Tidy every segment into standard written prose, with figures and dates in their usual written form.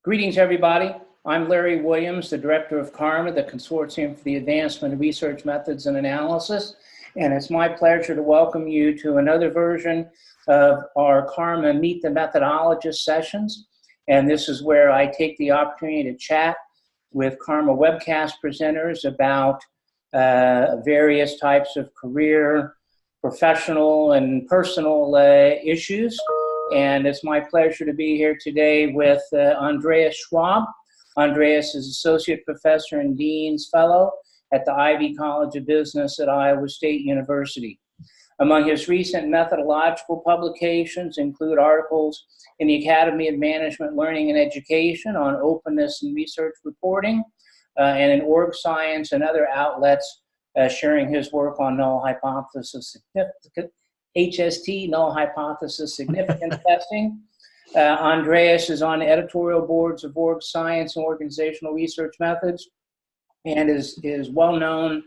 Greetings, everybody. I'm Larry Williams, the director of CARMA, the Consortium for the Advancement of Research Methods and Analysis. And it's my pleasure to welcome you to another version of our CARMA Meet the Methodologist sessions. And this is where I take the opportunity to chat with CARMA webcast presenters about various types of career, professional, and personal issues. And it's my pleasure to be here today with Andreas Schwab. Andreas is Associate Professor and Dean's Fellow at the Ivy College of Business at Iowa State University. Among his recent methodological publications include articles in the Academy of Management, Learning, and Education on openness and research reporting, and in Org Science and other outlets sharing his work on null hypothesis HST, null hypothesis significance testing. Andreas is on editorial boards of Org Science and Organizational Research Methods, and is well known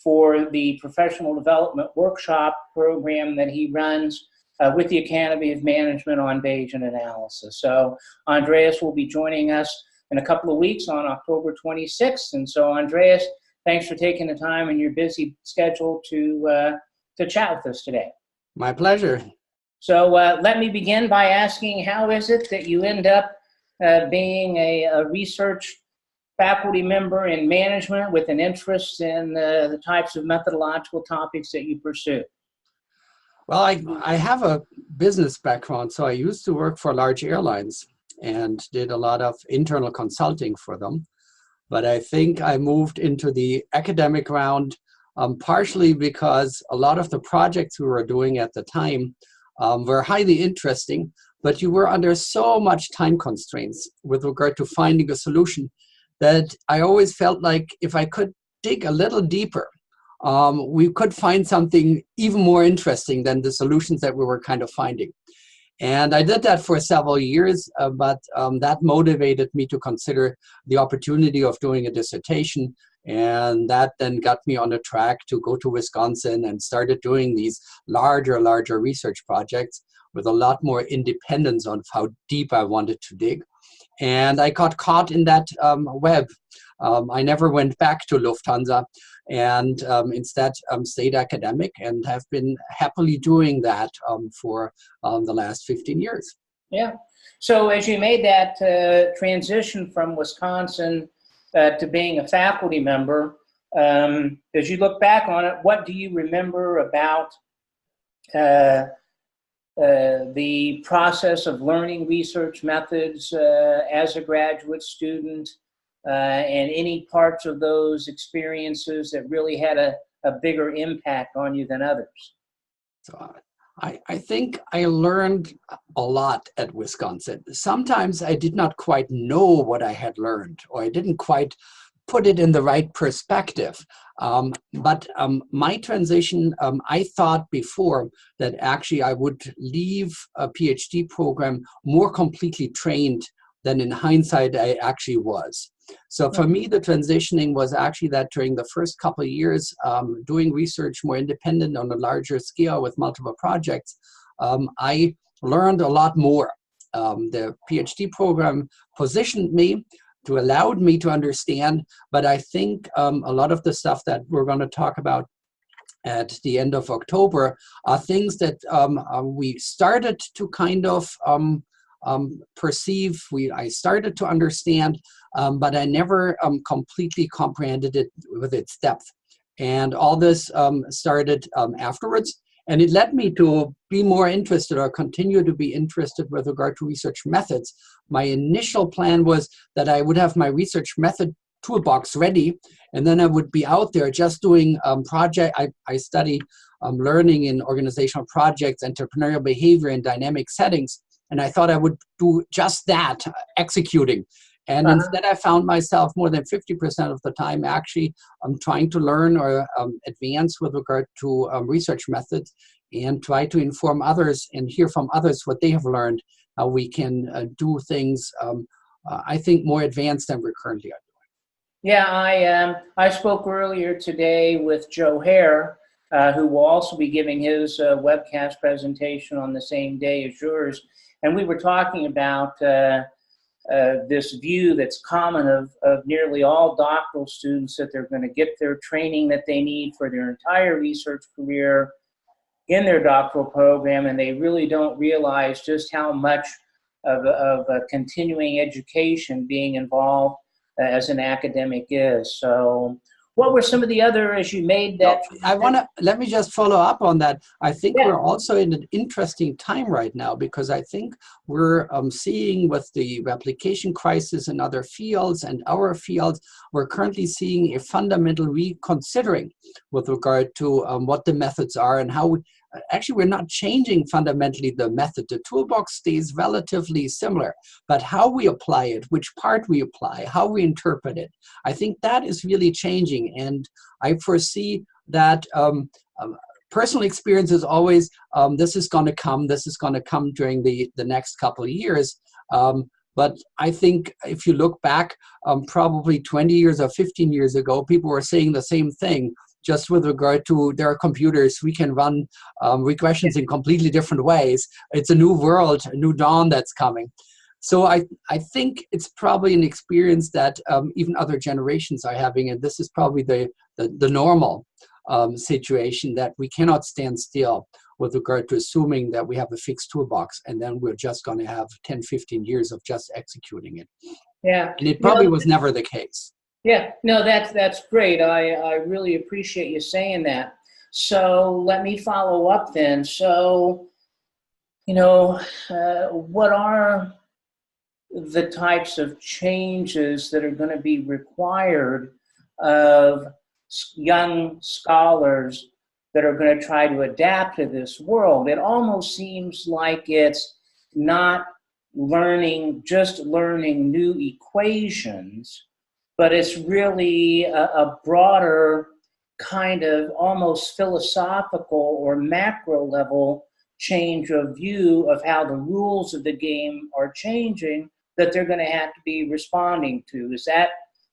for the professional development workshop program that he runs with the Academy of Management on Bayesian analysis. So Andreas will be joining us in a couple of weeks on October 26th. And so Andreas, thanks for taking the time in your busy schedule to chat with us today. My pleasure. So let me begin by asking, how is it that you end up being a research faculty member in management with an interest in the types of methodological topics that you pursue? Well, I have a business background, so I used to work for large airlines and did a lot of internal consulting for them. But I think I moved into the academic round partially because a lot of the projects we were doing at the time were highly interesting, but you were under so much time constraints with regard to finding a solution that I always felt like if I could dig a little deeper, we could find something even more interesting than the solutions that we were kind of finding. And I did that for several years, but that motivated me to consider the opportunity of doing a dissertation. And that then got me on a track to go to Wisconsin and started doing these larger research projects with a lot more independence on how deep I wanted to dig. And I got caught in that web. I never went back to Lufthansa and instead stayed academic and have been happily doing that for the last 15 years. Yeah. So as you made that transition from Wisconsin to being a faculty member, as you look back on it, what do you remember about the process of learning research methods as a graduate student, and any parts of those experiences that really had a bigger impact on you than others? So I think I learned a lot at Wisconsin. Sometimes I did not quite know what I had learned, or I didn't quite put it in the right perspective. But my transition, I thought before that actually I would leave a PhD program more completely trained than in hindsight I actually was. So for me, the transitioning was actually that during the first couple of years, doing research more independent on a larger scale with multiple projects, I learned a lot more. The PhD program positioned me to allowed me to understand, but I think a lot of the stuff that we're going to talk about at the end of October are things that we started to kind of perceive, I started to understand, but I never completely comprehended it with its depth. And all this started afterwards, and it led me to be more interested or continue to be interested with regard to research methods. My initial plan was that I would have my research method toolbox ready, and then I would be out there just doing project. I study learning in organizational projects, entrepreneurial behavior in dynamic settings. And I thought I would do just that, executing. And instead I found myself more than 50% of the time actually trying to learn or advance with regard to research methods and try to inform others and hear from others what they have learned, how we can do things, I think, more advanced than we currently are doing. Yeah, I spoke earlier today with Joe Hare, who will also be giving his webcast presentation on the same day as yours. And we were talking about this view that's common of nearly all doctoral students, that they're going to get their training that they need for their entire research career in their doctoral program, and they really don't realize just how much of a continuing education being involved as an academic is. So what were some of the other, as you made that? Let me just follow up on that. I think Yeah. we're also in an interesting time right now, because I think we're seeing with the replication crisis in other fields and our fields, we're currently seeing a fundamental reconsidering with regard to what the methods are and how actually, we're not changing fundamentally the method. The toolbox stays relatively similar, but how we apply it, which part we apply, how we interpret it, I think that is really changing. And I foresee that personal experience is always, this is going to come during the next couple of years. But I think if you look back, probably 20 years or 15 years ago, people were saying the same thing. Just with regard to their computers, we can run regressions in completely different ways. It's a new world, a new dawn that's coming. So I think it's probably an experience that even other generations are having, and this is probably the normal situation, that we cannot stand still with regard to assuming that we have a fixed toolbox and then we're just going to have 10, 15 years of just executing it. Yeah. And it probably was never the case. Yeah, no, that's great. I really appreciate you saying that. So let me follow up then. So, what are the types of changes that are going to be required of young scholars that are going to try to adapt to this world? It almost seems like it's not just learning new equations, but it's really a broader kind of almost philosophical or macro level change of view of how the rules of the game are changing that they're going to have to be responding to. Is that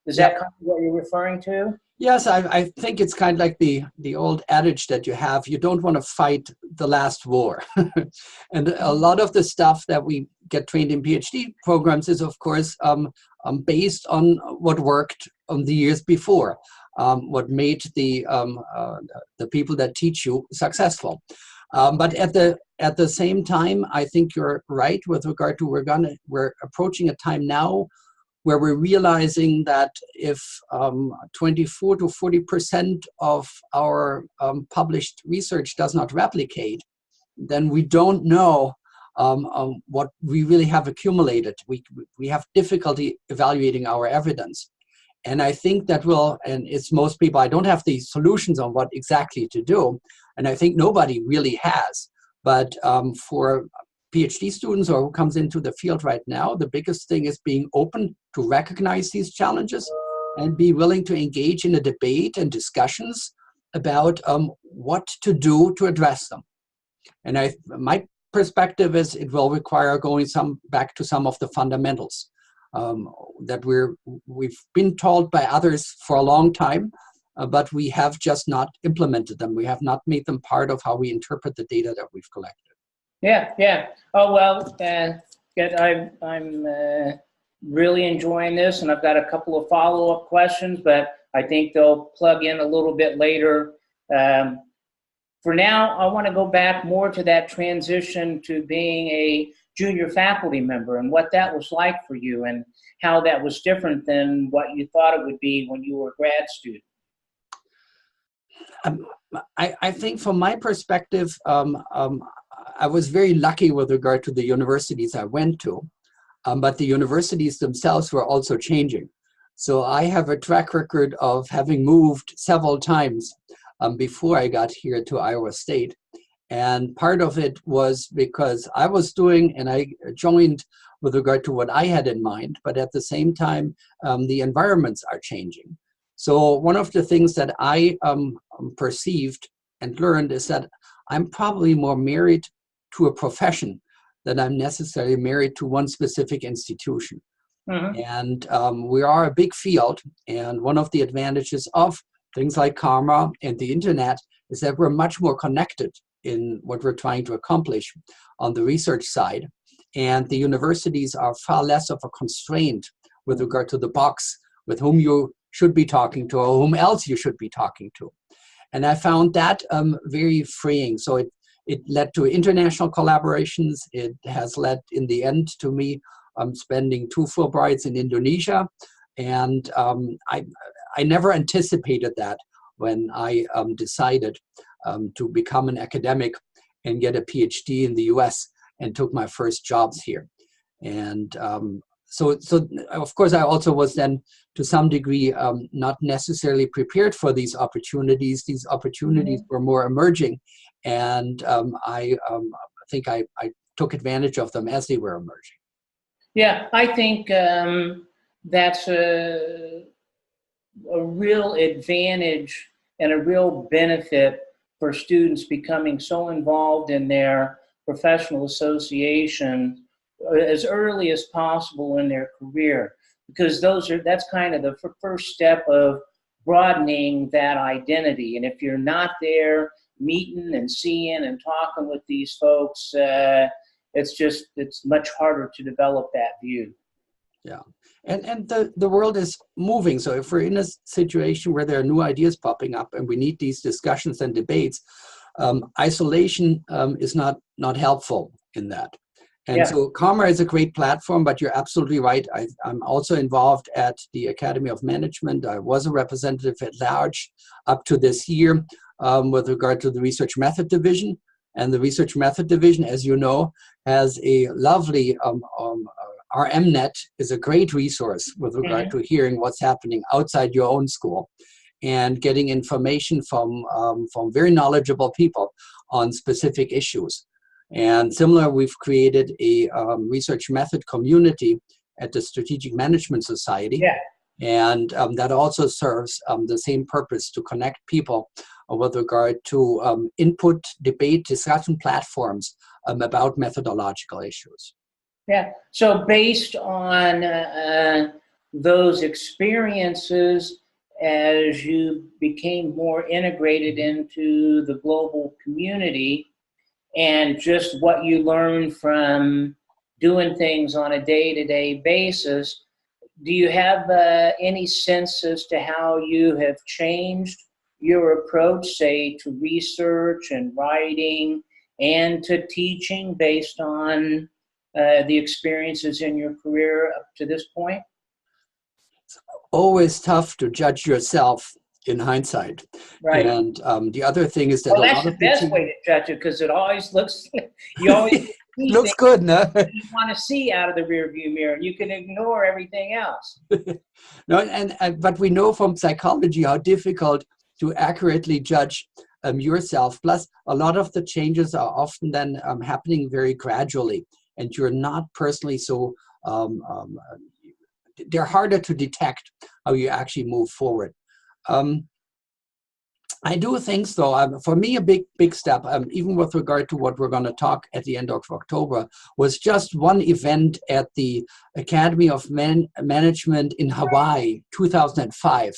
kind of what you're referring to? Yes, I think it's kind of like the old adage that you have, you don't want to fight the last war. And a lot of the stuff that we get trained in PhD programs is, of course, based on what worked on the years before, what made the people that teach you successful. But at the same time, I think you're right with regard to we're approaching a time now where we're realizing that if 24 to 40% of our published research does not replicate, then we don't know what we really have accumulated. We have difficulty evaluating our evidence. And I think that and it's most people, I don't have the solutions on what exactly to do. And I think nobody really has. But for PhD students or who comes into the field right now, the biggest thing is being open to recognize these challenges and be willing to engage in a debate and discussions about what to do to address them. And my perspective is it will require going back to some of the fundamentals that we've been told by others for a long time, but we have just not implemented them. We have not made them part of how we interpret the data that we've collected. Yeah. Oh, well, I'm really enjoying this, and I've got a couple of follow-up questions, but I think they'll plug in a little bit later. For now, I want to go back more to that transition to being a junior faculty member and what that was like for you and how that was different than what you thought it would be when you were a grad student. I think from my perspective, I was very lucky with regard to the universities I went to, but the universities themselves were also changing. So I have a track record of having moved several times before I got here to Iowa State. And part of it was because I was doing, and I joined with regard to what I had in mind, but at the same time, the environments are changing. So one of the things that I perceived and learned is that I'm probably more married to a profession than I'm necessarily married to one specific institution. Mm-hmm. And we are a big field, and one of the advantages of things like CARMA and the internet is that we're much more connected in what we're trying to accomplish on the research side. and the universities are far less of a constraint with regard to the box with whom you should be talking to or whom else you should be talking to. And I found that very freeing. So it led to international collaborations. It has led in the end to me spending 2 Fulbrights in Indonesia. And I never anticipated that when I decided to become an academic and get a PhD in the US and took my first jobs here. And so of course I also was then to some degree not necessarily prepared for these opportunities. These opportunities were more emerging, and I think I took advantage of them as they were emerging. Yeah, I think that's a real advantage and a real benefit for students becoming so involved in their professional association as early as possible in their career, because that's kind of the first step of broadening that identity. And if you're not there meeting and seeing and talking with these folks, it's much harder to develop that view. Yeah, and the world is moving. So if we're in a situation where there are new ideas popping up and we need these discussions and debates, isolation is not helpful in that. And so CARMA is a great platform, but you're absolutely right. I'm also involved at the Academy of Management. I was a representative at large up to this year with regard to the Research Method Division. And the Research Method Division, as you know, has a lovely RMNet is a great resource with regard to hearing what's happening outside your own school and getting information from very knowledgeable people on specific issues. And similar, we've created a research method community at the Strategic Management Society. And that also serves the same purpose, to connect people with regard to input, debate, discussion platforms about methodological issues. Yeah, so based on those experiences, as you became more integrated into the global community, and just what you learned from doing things on a day-to-day basis, do you have any sense as to how you have changed your approach, say, to research and writing and to teaching based on the experiences in your career up to this point? It's always tough to judge yourself in hindsight. Right. And the other thing is that well, that's the best way to judge it, because it always looks, you always looks good, no? You want to see out of the rearview mirror, and you can ignore everything else. No, but we know from psychology how difficult to accurately judge yourself. Plus, a lot of the changes are often then happening very gradually, and you're not personally so, they're harder to detect how you actually move forward. I do think so. For me, a big step, even with regard to what we're going to talk at the end of October, was just one event at the Academy of Management in Hawaii, 2005,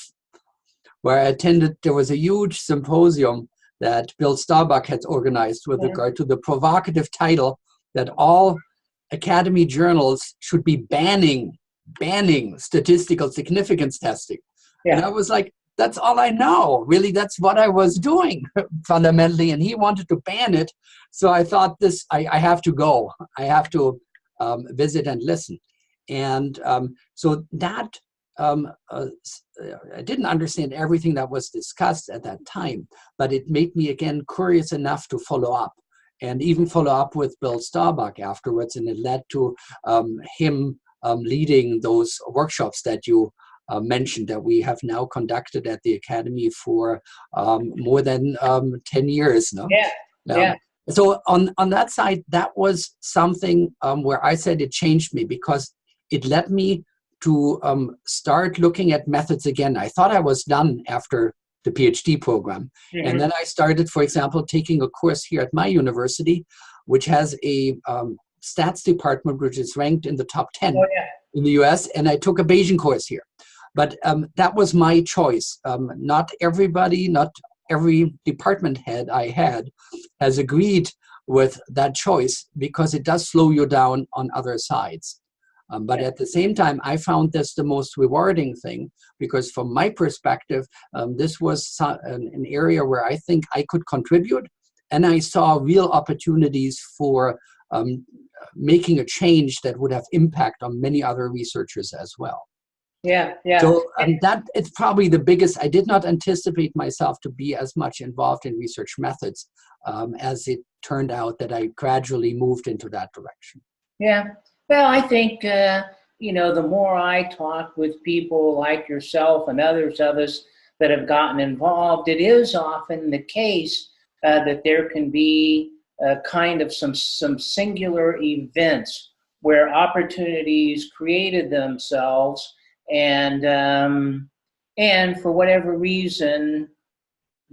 where I attended. There was a huge symposium that Bill Starbuck had organized with regard to the provocative title that all academy journals should be banning statistical significance testing. And I was like, that's all I know. Really, that's what I was doing fundamentally. And he wanted to ban it. So I thought I have to go. I have to visit and listen. And so that, I didn't understand everything that was discussed at that time, but it made me, again, curious enough to follow up, and even follow up with Bill Starbuck afterwards. And it led to him leading those workshops that you mentioned, that we have now conducted at the Academy for more than 10 years now. So on that side, that was something where I said it changed me, because it led me to start looking at methods again. I thought I was done after the PhD program. And then I started, for example, taking a course here at my university, which has a stats department, which is ranked in the top 10 in the US. And I took a Bayesian course here. But that was my choice. Not everybody, not every department head I had has agreed with that choice because it does slow you down on other sides. But at the same time, I found this the most rewarding thing because from my perspective, this was an area where I think I could contribute, and I saw real opportunities for making a change that would have impact on many other researchers as well. Yeah, yeah. So that it's probably the biggest. I did not anticipate myself to be as much involved in research methods as it turned out that I gradually moved into that direction. Yeah. Well, I think, you know, the more I talk with people like yourself and others of us that have gotten involved, it is often the case that there can be kind of some singular events where opportunities created themselves, and for whatever reason,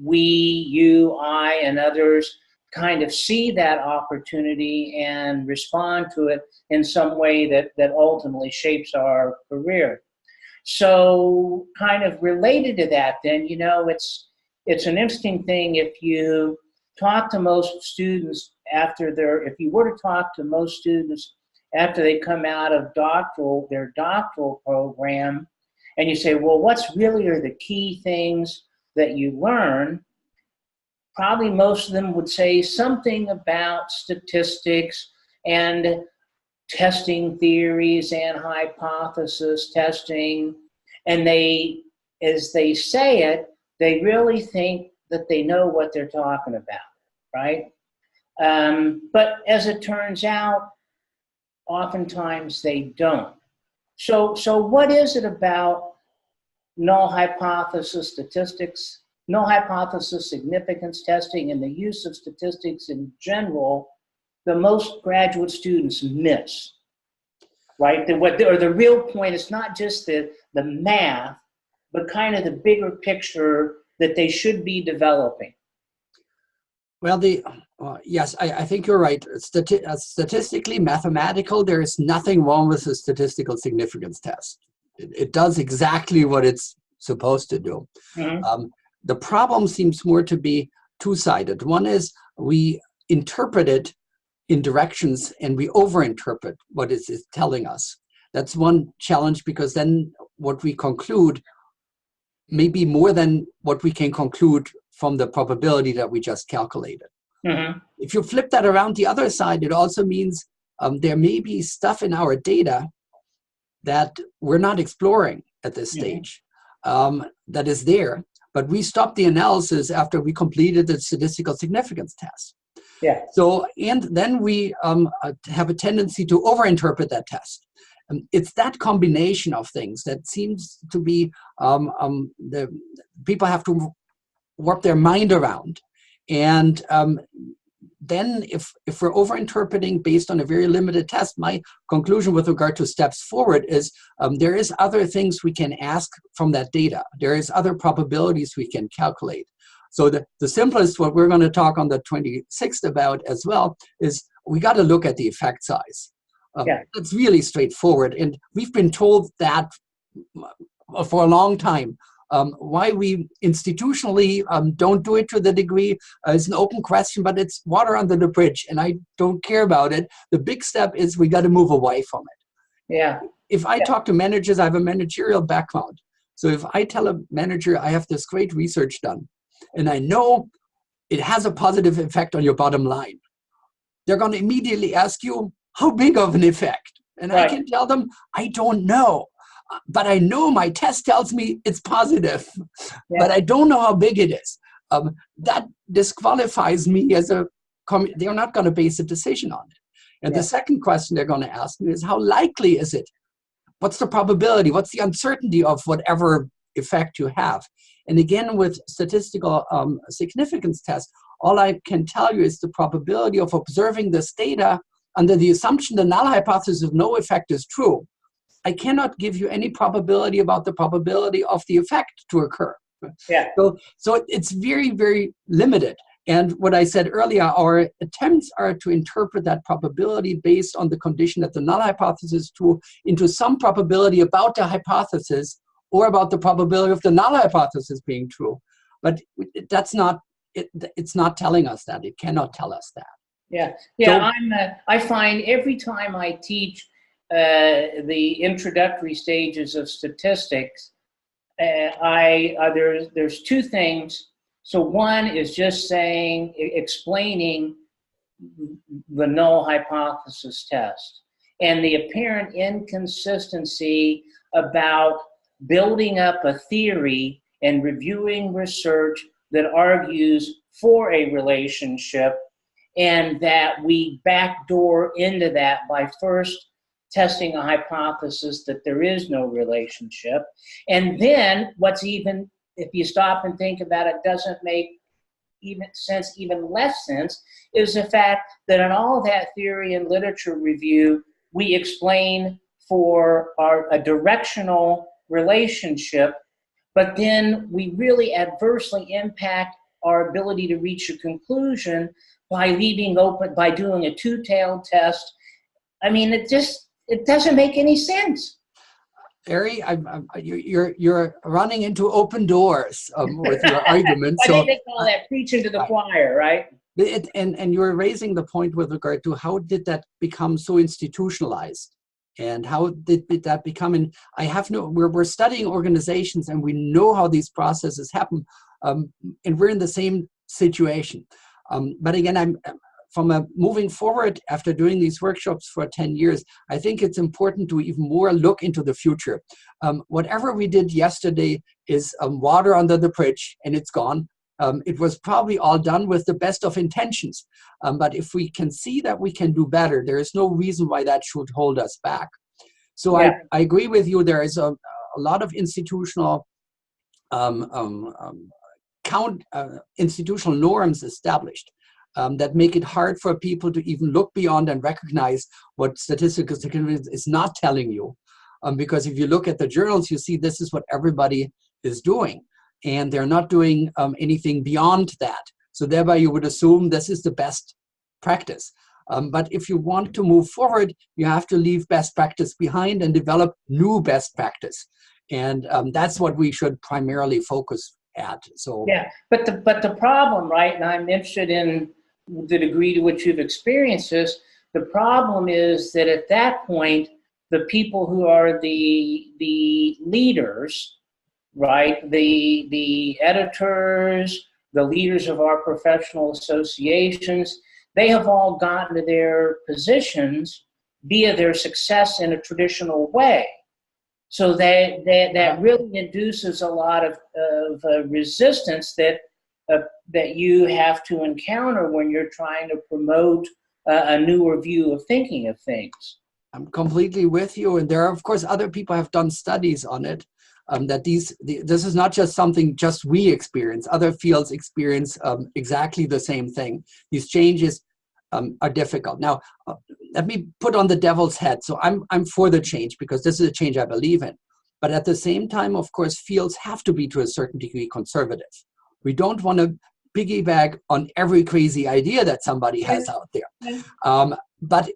we, you, I, and others kind of see that opportunity and respond to it in some way that ultimately shapes our career. So kind of related to that then, you know, it's an interesting thing if you talk to most students if you were to talk to most students after they come out of their doctoral program, and you say, well, what's really are the key things that you learn? Probably most of them would say something about statistics and testing theories and hypothesis testing. And they, as they say it, they really think that they know what they're talking about, right? But as it turns out, oftentimes they don't. So what is it about null hypothesis statistics, null hypothesis significance testing, and the use of statistics in general, the most graduate students miss, right? The real point is not just the math, but kind of the bigger picture that they should be developing. Well, yes, I think you're right. Statistically, mathematical, there is nothing wrong with the statistical significance test. It does exactly what it's supposed to do. Mm-hmm. The problem seems more to be two-sided. One is we interpret it in directions and we overinterpret what it is telling us. That's one challenge, because then what we conclude may be more than what we can conclude from the probability that we just calculated. Mm-hmm. If you flip that around the other side, it also means there may be stuff in our data that we're not exploring at this stage, that is there, but we stopped the analysis after we completed the statistical significance test. Yeah. So, and then we have a tendency to overinterpret that test. It's that combination of things that seems to be the people have to warp their mind around. And then if we're overinterpreting based on a very limited test, my conclusion with regard to steps forward is there is other things we can ask from that data. There is other probabilities we can calculate. So the simplest, what we're going to talk on the 26th about as well, is we got to look at the effect size. It's really straightforward. And we've been told that for a long time. Why we institutionally don't do it to the degree is an open question, but it's water under the bridge, and I don't care about it. The big step is we got to move away from it. Yeah. If I talk to managers, I have a managerial background. So if I tell a manager I have this great research done, and I know it has a positive effect on your bottom line, they're going to immediately ask you, how big of an effect? And I can tell them, I don't know. But I know my test tells me it's positive, but I don't know how big it is. That disqualifies me as they're not going to base a decision on it. And the second question they're going to ask me is, how likely is it? What's the probability? What's the uncertainty of whatever effect you have? And again, with statistical significance tests, all I can tell you is the probability of observing this data under the assumption the null hypothesis of no effect is true. I cannot give you any probability about the probability of the effect to occur. Yeah. So it's very, very limited. And what I said earlier, our attempts are to interpret that probability based on the condition that the null hypothesis is true into some probability about the hypothesis or about the probability of the null hypothesis being true. But that's not, it's not telling us that. It cannot tell us that. Yeah, So I find every time I teach the introductory stages of statistics, there's two things. So one is just explaining the null hypothesis test and the apparent inconsistency about building up a theory and reviewing research that argues for a relationship, and that we backdoor into that by first testing a hypothesis that there is no relationship. And then what's even, if you stop and think about it, doesn't make even less sense, is the fact that in all that theory and literature review, we explain for a directional relationship, but then we really adversely impact our ability to reach a conclusion by leaving open, by doing a two-tailed test. I mean, it doesn't make any sense. Harry, you're running into open doors with your argument. I think they call that preaching to the choir, right? And you're raising the point with regard to how did that become so institutionalized, and how did that become? We're studying organizations, and we know how these processes happen, and we're in the same situation. But again, moving forward after doing these workshops for 10 years, I think it's important to even more look into the future. Whatever we did yesterday is water under the bridge, and it's gone. It was probably all done with the best of intentions. But if we can see that we can do better, there is no reason why that should hold us back. So yeah. I agree with you. There is a lot of institutional institutional norms established that make it hard for people to even look beyond and recognize what statistical significance is not telling you. Because if you look at the journals, you see this is what everybody is doing, and they're not doing anything beyond that. So thereby you would assume this is the best practice. But if you want to move forward, you have to leave best practice behind and develop new best practice. And that's what we should primarily focus at. So yeah, but the problem, right, and I'm interested in the degree to which you've experienced this, the problem is that at that point, the people who are the leaders, right, the editors, the leaders of our professional associations, they have all gotten to their positions via their success in a traditional way. So that really induces a lot of resistance that you have to encounter when you're trying to promote a newer view of thinking of things. I'm completely with you, and there are, of course, other people have done studies on it. That this is not just something just we experience. Other fields experience exactly the same thing. These changes are difficult. Now, let me put on the devil's head. So I'm for the change because this is a change I believe in. But at the same time, of course, fields have to be to a certain degree conservative. We don't want to piggyback on every crazy idea that somebody has out there. But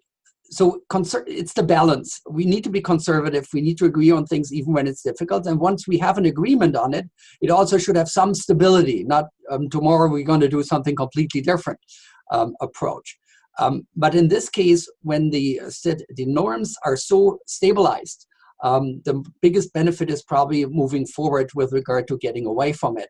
so it's the balance. We need to be conservative. We need to agree on things even when it's difficult. And once we have an agreement on it, it also should have some stability, not tomorrow we're going to do something completely different approach. But in this case, when the norms are so stabilized, the biggest benefit is probably moving forward with regard to getting away from it.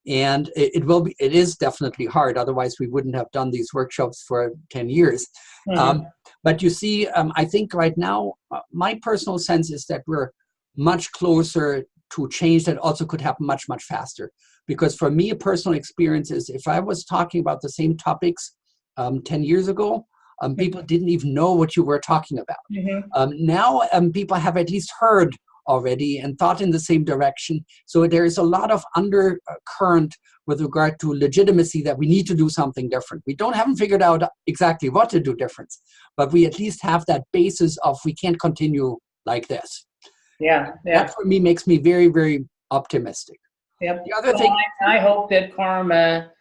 And it is definitely hard. Otherwise, we wouldn't have done these workshops for 10 years. Mm-hmm. But you see, I think right now, my personal sense is that we're much closer to change that also could happen much, much faster. Because for me, a personal experience is if I was talking about the same topics 10 years ago, people didn't even know what you were talking about. Mm-hmm. Now, people have at least heard already and thought in the same direction. So there is a lot of undercurrent with regard to legitimacy that we need to do something different. We haven't figured out exactly what to do different, but we at least have that basis of we can't continue like this. Yeah. That for me makes me very, very optimistic. Yep. The other thing, I hope that CARMA,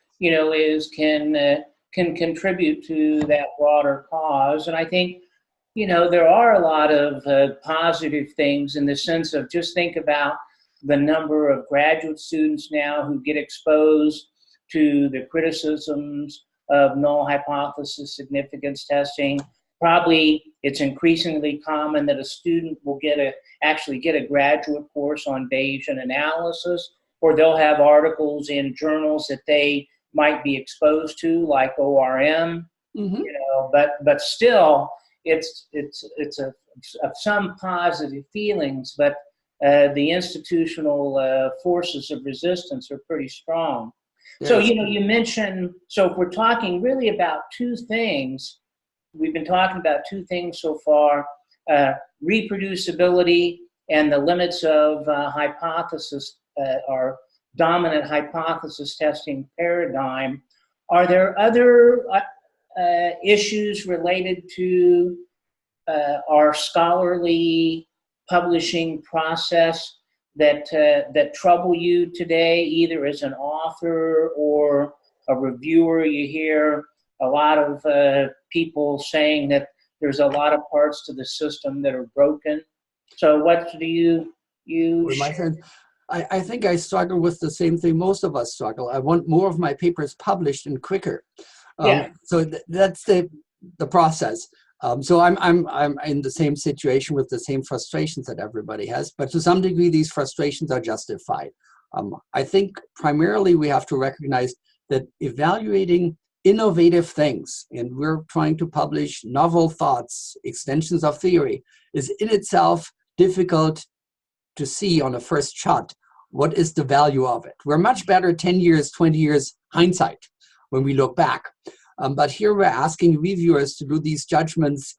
can contribute to that broader cause, and I think. There are a lot of positive things in the sense of just think about the number of graduate students now who get exposed to the criticisms of null hypothesis significance testing. Probably it's increasingly common that a student will actually get a graduate course on Bayesian analysis, or they'll have articles in journals that they might be exposed to, like ORM. Mm-hmm. But still, it's of some positive feelings, but the institutional forces of resistance are pretty strong. So, you mentioned, so if we're talking really about two things, we've been talking about two things so far, reproducibility and the limits of hypothesis, our dominant hypothesis testing paradigm. Are there other issues related to our scholarly publishing process that trouble you today, either as an author or a reviewer? You hear a lot of people saying that there's a lot of parts to the system that are broken. So what do you my friend, I think I struggle with the same thing most of us struggle. I want more of my papers published and quicker. So that's the process. So I'm in the same situation with the same frustrations that everybody has, but to some degree these frustrations are justified. I think primarily we have to recognize that evaluating innovative things, and we're trying to publish novel thoughts, extensions of theory, is in itself difficult to see on a first shot what is the value of it. We're much better 10 years, 20 years hindsight when we look back. But here we're asking reviewers to do these judgments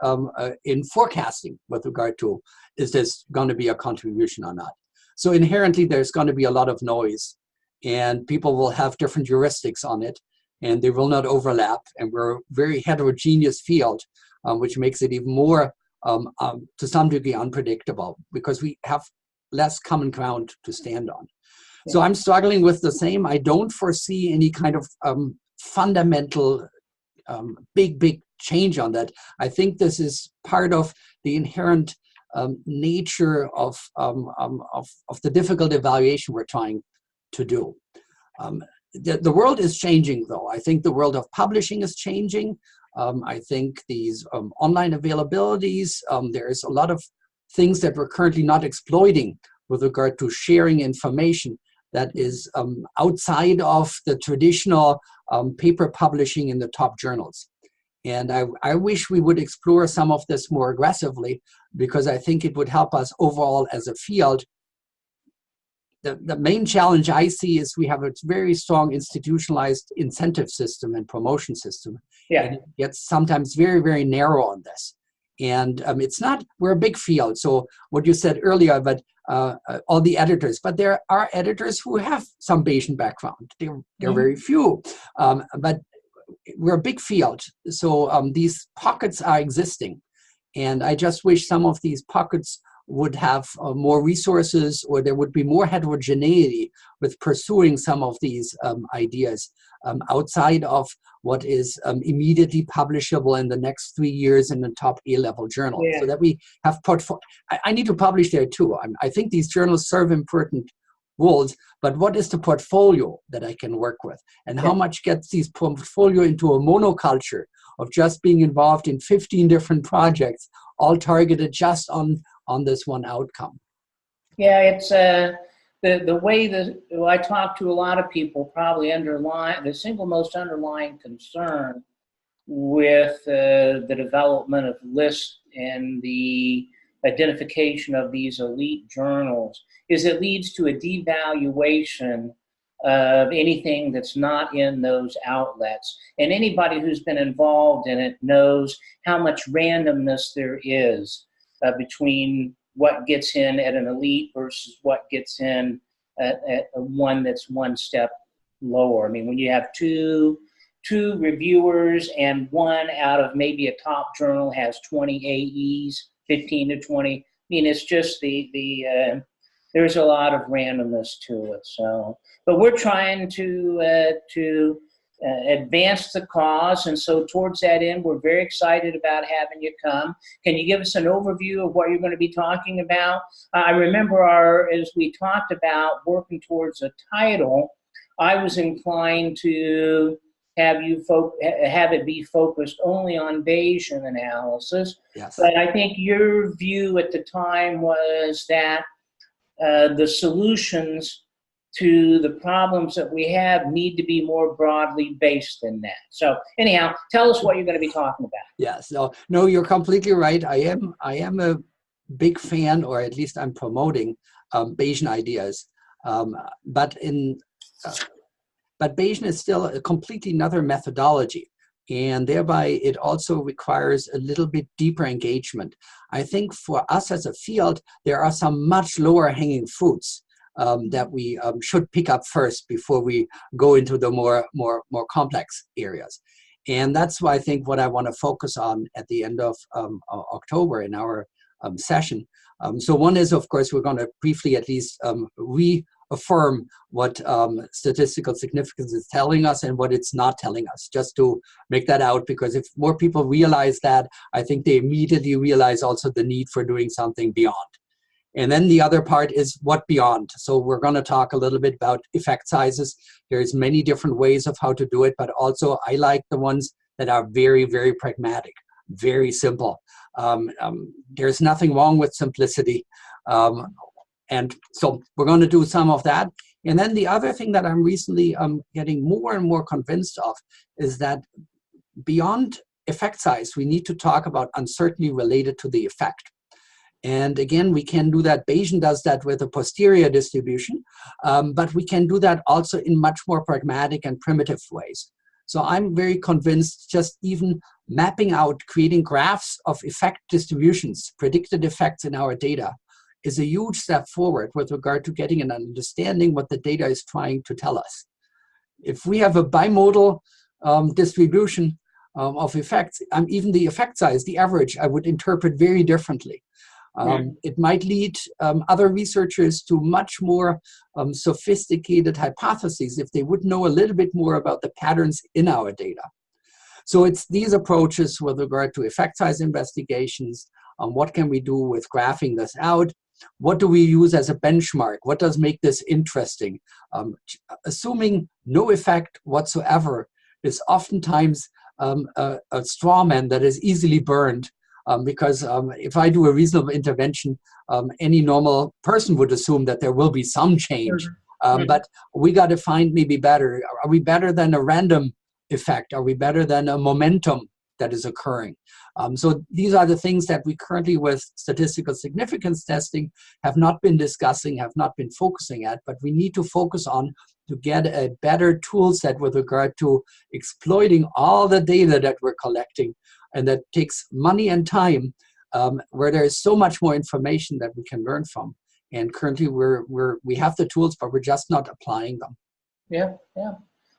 in forecasting with regard to, is this going to be a contribution or not? So inherently, there's going to be a lot of noise, and people will have different heuristics on it, and they will not overlap. And we're a very heterogeneous field, which makes it even more, to some degree, unpredictable, because we have less common ground to stand on. Yeah. So I'm struggling with the same. I don't foresee any kind of fundamental big change on that. I think this is part of the inherent nature of the difficult evaluation we're trying to do. The world is changing, though. I think the world of publishing is changing. I think these online availabilities, there's a lot of things that we're currently not exploiting with regard to sharing information that is outside of the traditional paper publishing in the top journals. And I wish we would explore some of this more aggressively, because I think it would help us overall as a field. The main challenge I see is we have a very strong institutionalized incentive system and promotion system. Yeah. And it gets sometimes very, very narrow on this. And it's not, we're a big field. So what you said earlier, but all the editors, but there are editors who have some Bayesian background. They're very few, but we're a big field. So these pockets are existing. And I just wish some of these pockets would have more resources, or there would be more heterogeneity with pursuing some of these ideas outside of what is immediately publishable in the next 3 years in the top A-level journal. Yeah. So that we have portfolio. I need to publish there too. I think these journals serve important roles, but what is the portfolio that I can work with? And how much gets these portfolio into a monoculture of just being involved in 15 different projects, all targeted just on this one outcome? Yeah, it's the way that I talk to a lot of people, probably underline the single most underlying concern with the development of lists and the identification of these elite journals is it leads to a devaluation of anything that's not in those outlets. And anybody who's been involved in it knows how much randomness there is between what gets in at an elite versus what gets in at one that's one step lower. I mean, when you have two reviewers and one out of maybe a top journal has 20 AEs, 15 to 20, I mean, it's just there's a lot of randomness to it. So, but we're trying to advance the cause, and so towards that end, we're very excited about having you come. Can you give us an overview of what you're going to be talking about? I remember as we talked about working towards a title, I was inclined to have it be focused only on Bayesian analysis. Yes. But I think your view at the time was that the solutions to the problems that we have need to be more broadly based than that. So anyhow, tell us what you're going to be talking about. Yes. No, you're completely right. I am a big fan, or at least I'm promoting Bayesian ideas. But Bayesian is still a completely another methodology, and thereby it also requires a little bit deeper engagement. I think for us as a field, there are some much lower hanging fruits that we should pick up first before we go into the more complex areas. And that's why I think what I want to focus on at the end of October in our session. So one is, of course, we're going to briefly at least reaffirm what statistical significance is telling us and what it's not telling us, just to make that out, because if more people realize that, I think they immediately realize also the need for doing something beyond. And then the other part is what beyond. So we're going to talk a little bit about effect sizes. There's many different ways of how to do it, but also I like the ones that are very, very pragmatic, very simple. There's nothing wrong with simplicity. And so we're going to do some of that. And then the other thing that I'm recently getting more and more convinced of is that beyond effect size, we need to talk about uncertainty related to the effect. And again, we can do that. Bayesian does that with a posterior distribution, but we can do that also in much more pragmatic and primitive ways. So I'm very convinced just even mapping out, creating graphs of effect distributions, predicted effects in our data is a huge step forward with regard to getting an understanding what the data is trying to tell us. If we have a bimodal distribution of effects, even the effect size, the average, I would interpret very differently. It might lead other researchers to much more sophisticated hypotheses if they would know a little bit more about the patterns in our data. So it's these approaches with regard to effect size investigations. What can we do with graphing this out? What do we use as a benchmark? What does make this interesting? Assuming no effect whatsoever is oftentimes a straw man that is easily burned. Because if I do a reasonable intervention, any normal person would assume that there will be some change. But we got to find maybe better. Are we better than a random effect? Are we better than a momentum that is occurring? So these are the things that we currently with statistical significance testing have not been discussing, have not been focusing at, but we need to focus on to get a better tool set with regard to exploiting all the data that we're collecting. And that takes money and time, where there is so much more information that we can learn from. And currently, we have the tools, but we're just not applying them. Yeah.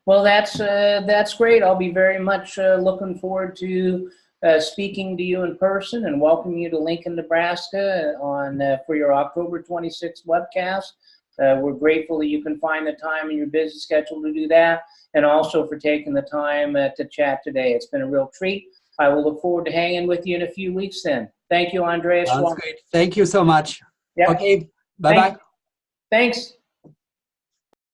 Well, that's great. I'll be very much looking forward to speaking to you in person and welcoming you to Lincoln, Nebraska for your October 26th webcast. We're grateful that you can find the time in your busy schedule to do that, and also for taking the time to chat today. It's been a real treat. I will look forward to hanging with you in a few weeks then. Thank you, Andreas Schwab. Sounds great. Thank you so much. Yep. Okay, bye-bye. Thanks.